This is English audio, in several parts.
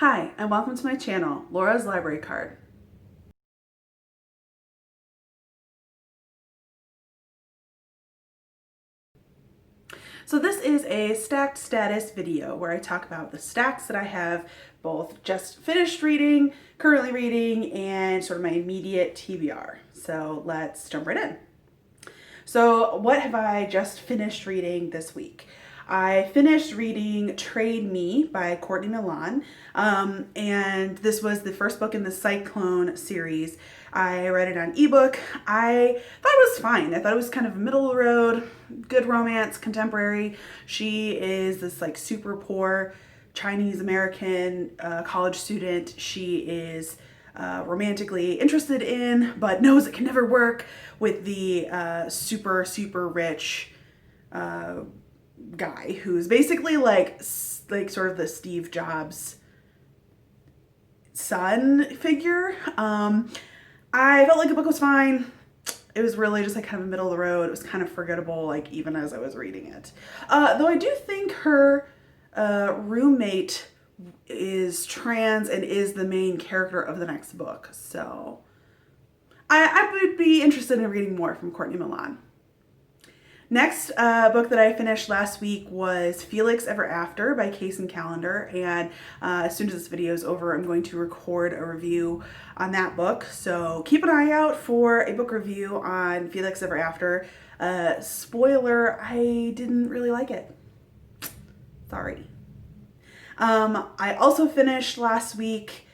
Hi, and welcome to my channel, Laura's Library Card. So this is a stacked status video where I talk about the stacks that I have both just finished reading, currently reading, and sort of my immediate TBR. So let's jump right in. So what have I just finished reading this week? I finished reading Trade Me by Courtney Milan, and this was the first book in the Cyclone series. I read it on ebook. I thought it was fine. I thought it was kind of middle of the road, good romance, contemporary. She is this like super poor Chinese American college student. She is romantically interested in, but knows it can never work with the super rich guy who's basically like sort of the Steve Jobs son figure. I felt like the book was fine. It was really just like kind of middle of the road. It was kind of forgettable, like even as I was reading it. Though I do think her roommate is trans and is the main character of the next book. So I would be interested in reading more from Courtney Milan. Next book that I finished last week was Felix Ever After by Kacen Callender, and as soon as this video is over, I'm going to record a review on that book. So keep an eye out for a book review on Felix Ever After. Spoiler, I didn't really like it. Sorry. I also finished last week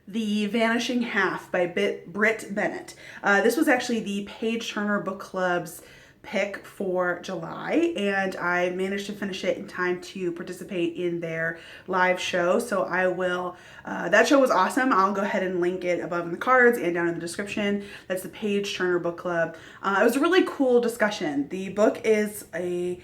The Vanishing Half by Brit Bennett. This was actually the Page Turner Book Club's pick for July, and I managed to finish it in time to participate in their live show. So I will, that show was awesome. I'll go ahead and link it above in the cards and down in the description. That's the Page Turner Book Club. It was a really cool discussion. The book is a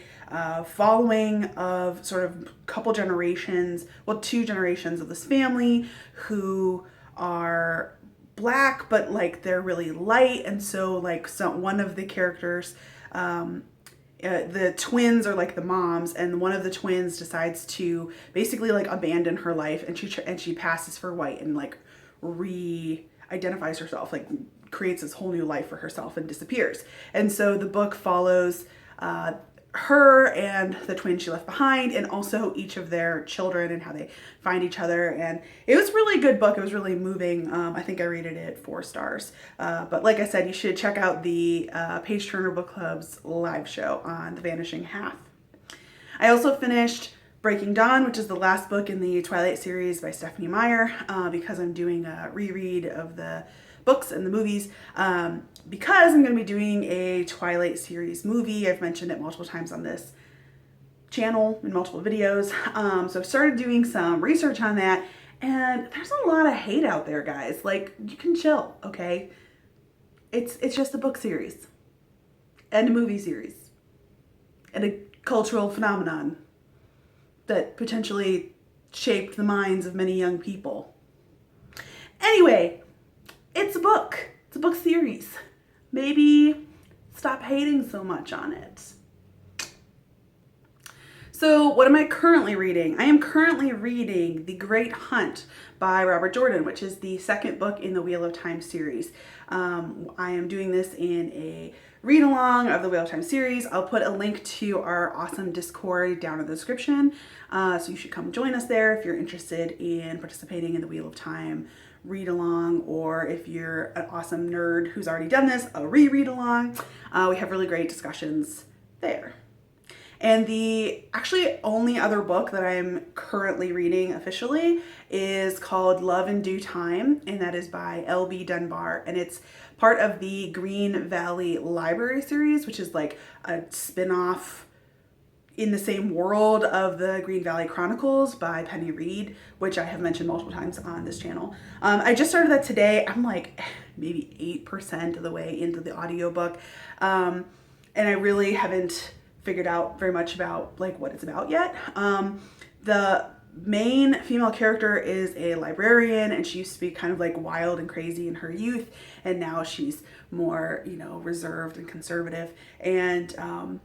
following of sort of couple generations, well, 2 generations of this family who are Black, but like they're really light. And so like one of the characters, the twins are like the moms, and one of the twins decides to basically like abandon her life, and she passes for white and like re-identifies herself, like creates this whole new life for herself and disappears. And so the book follows her and the twin she left behind, and also each of their children and how they find each other. And it was a really good book. It was really moving. I think I rated it 4 stars. But like I said, you should check out the Page Turner Book Club's live show on The Vanishing Half. I also finished Breaking Dawn, which is the last book in the Twilight series by Stephenie Meyer, because I'm doing a reread of the books and the movies, because I'm going to be doing a Twilight series movie. I've mentioned it multiple times on this channel in multiple videos. So I've started doing some research on that, and there's a lot of hate out there, guys. Like, you can chill, okay? It's just a book series and a movie series and a cultural phenomenon that potentially shaped the minds of many young people. Anyway, it's a book. It's a book series. Maybe stop hating so much on it. So what am I currently reading? I am currently reading The Great Hunt by Robert Jordan, which is the second book in the Wheel of Time series. I am doing this in a read along of the Wheel of Time series. I'll put a link to our awesome Discord down in the description. So you should come join us there if you're interested in participating in the Wheel of Time read along, or if you're an awesome nerd who's already done this, a reread along. We have really great discussions there. And the actually only other book that I'm currently reading officially is called Love in Due Time, and that is by L.B. Dunbar, and it's part of the Green Valley Library series, which is like a spin-off in the same world of the Green Valley Chronicles by Penny Reed, which I have mentioned multiple times on this channel. I just started that today. I'm like maybe 8% of the way into the audiobook. And I really haven't figured out very much about like what it's about yet. The main female character is a librarian, and she used to be kind of like wild and crazy in her youth, and now she's more, you know, reserved and conservative. And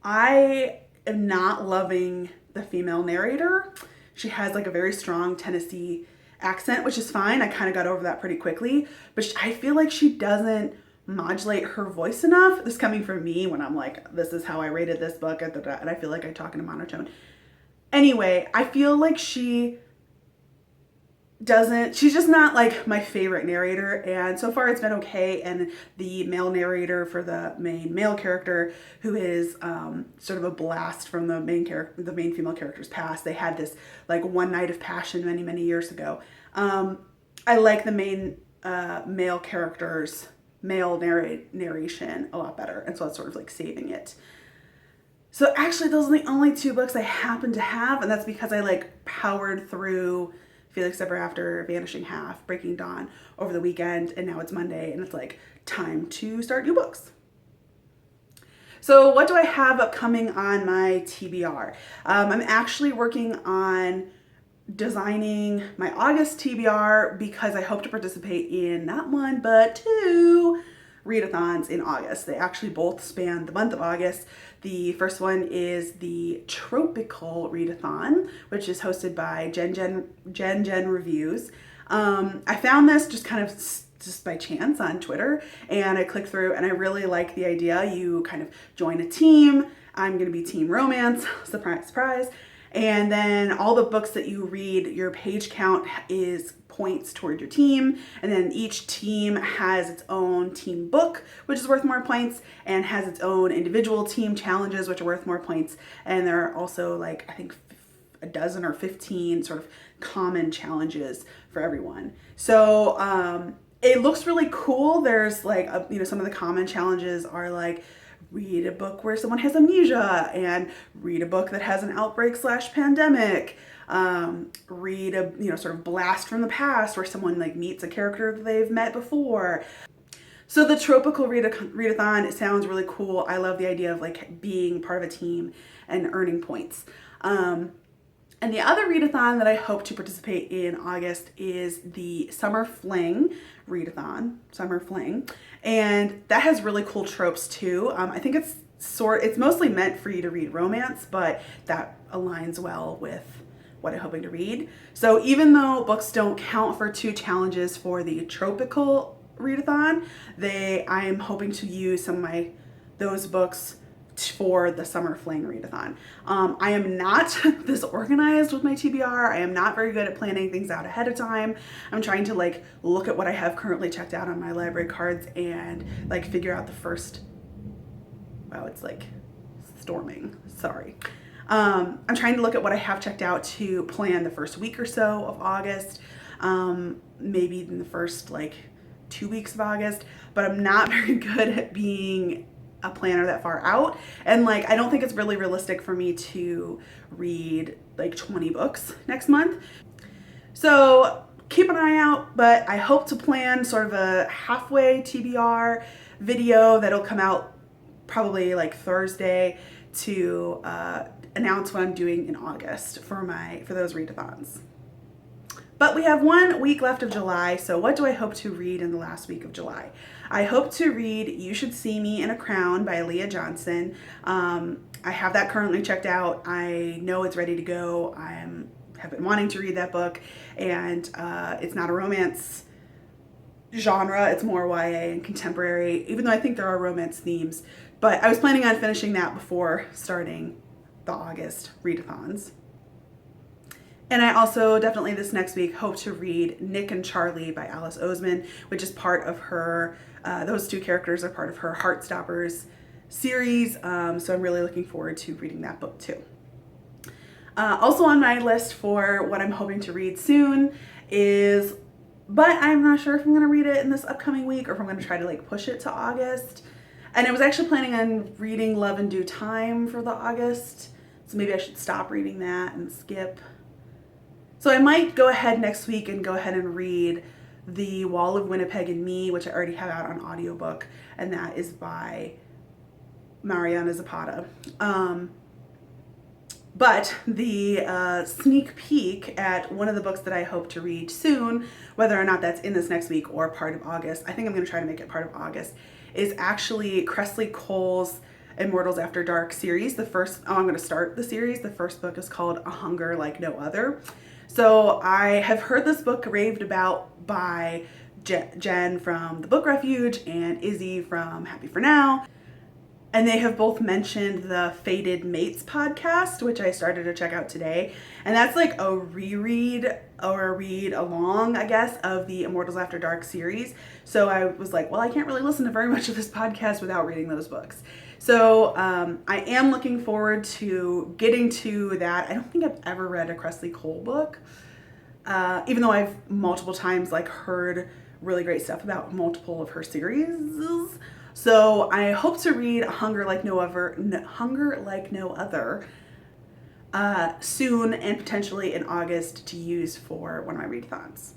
I am not loving the female narrator. She has like a very strong Tennessee accent, which is fine. I kind of got over that pretty quickly, but I feel like she doesn't modulate her voice enough. This coming from me when I'm like, this is how I rated this book, and I feel like I talk in a monotone. Anyway, I feel like she's just not like my favorite narrator, and so far it's been okay. And the male narrator for the main male character, who is sort of a blast from the main female character's past. They had this like one night of passion many, many years ago. I like the main male character's male narration a lot better, and so it's sort of like saving it. So actually those are the only 2 books I happen to have, and that's because I like powered through Felix Ever After, Vanishing Half, Breaking Dawn over the weekend, and now it's Monday, and it's like time to start new books. So what do I have upcoming on my TBR? I'm actually working on designing my August TBR because I hope to participate in not 1 but 2 readathons in August. They actually both span the month of August. The first one is the Tropical Readathon, which is hosted by Gen Reviews. I found this just by chance on Twitter, and I clicked through, and I really like the idea. You kind of join a team. I'm going to be team romance, surprise, surprise. And then all the books that you read, your page count is points toward your team. And then each team has its own team book, which is worth more points, and has its own individual team challenges, which are worth more points. And there are also like, I think a dozen or 15 sort of common challenges for everyone. So it looks really cool. There's like, some of the common challenges are like, read a book where someone has amnesia, and read a book that has an outbreak / pandemic. Read a sort of blast from the past where someone like meets a character that they've met before. So the Tropical Readathon, it sounds really cool. I love the idea of like being part of a team and earning points. And the other readathon that I hope to participate in August is the Summer Fling readathon, Summer Fling. And that has really cool tropes too. I think it's mostly meant for you to read romance, but that aligns well with what I'm hoping to read. So even though books don't count for 2 challenges for the Tropical Readathon, I am hoping to use some of those books for the Summer Fling Readathon. I am not this organized with my TBR. I am not very good at planning things out ahead of time. I'm trying to like look at what I have currently checked out on my library cards and like figure out the first, wow, it's like storming, sorry. I'm trying to look at what I have checked out to plan the first week or so of August, maybe in the first like 2 weeks of August, but I'm not very good at being a planner that far out, and like I don't think it's really realistic for me to read like 20 books next month. So keep an eye out, but I hope to plan sort of a halfway TBR video that'll come out probably like Thursday to announce what I'm doing in August for those readathons. But we have 1 week left of July, so what do I hope to read in the last week of July? I hope to read You Should See Me in a Crown by Leah Johnson. I have that currently checked out. I know it's ready to go. Have been wanting to read that book, and it's not a romance genre. It's more YA and contemporary, even though I think there are romance themes. But I was planning on finishing that before starting the August readathons. And I also definitely this next week hope to read Nick and Charlie by Alice Oseman, which is part of her, those 2 characters are part of her Heartstoppers series. So I'm really looking forward to reading that book too. Also on my list for what I'm hoping to read soon is, but I'm not sure if I'm going to read it in this upcoming week or if I'm going to try to like push it to August. And I was actually planning on reading Love in Due Time for the August. So maybe I should stop reading that and skip. So I might go ahead next week and go ahead and read The Wall of Winnipeg and Me, which I already have out on audiobook, and that is by Mariana Zapata. But the sneak peek at one of the books that I hope to read soon, whether or not that's in this next week or part of August, I think I'm going to try to make it part of August, is actually Kresley Cole's Immortals After Dark series. I'm going to start the series. The first book is called A Hunger Like No Other. So I have heard this book raved about by Jen from The Book Refuge and Izzy from Happy for Now. And they have both mentioned the Fated Mates podcast, which I started to check out today. And that's like a reread or a read along, I guess, of the Immortals After Dark series. So I was like, well, I can't really listen to very much of this podcast without reading those books. So I am looking forward to getting to that. I don't think I've ever read a Kresley Cole book, even though I've multiple times like heard really great stuff about multiple of her series. So I hope to read Hunger Like No Other soon, and potentially in August to use for one of my readathons.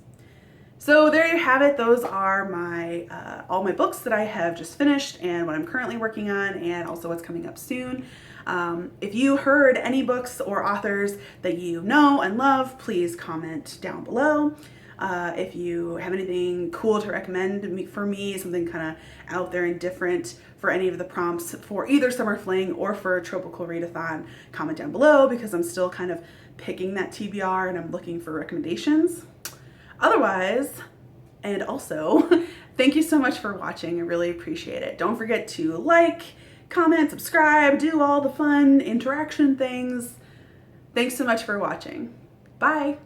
So there you have it. Those are my all my books that I have just finished and what I'm currently working on, and also what's coming up soon. If you heard any books or authors that you know and love, please comment down below. If you have anything cool to recommend for me, something kind of out there and different for any of the prompts for either Summer Fling or for a Tropical Readathon, comment down below, because I'm still kind of picking that TBR and I'm looking for recommendations. Otherwise, and also, thank you so much for watching. I really appreciate it. Don't forget to like, comment, subscribe, do all the fun interaction things. Thanks so much for watching. Bye.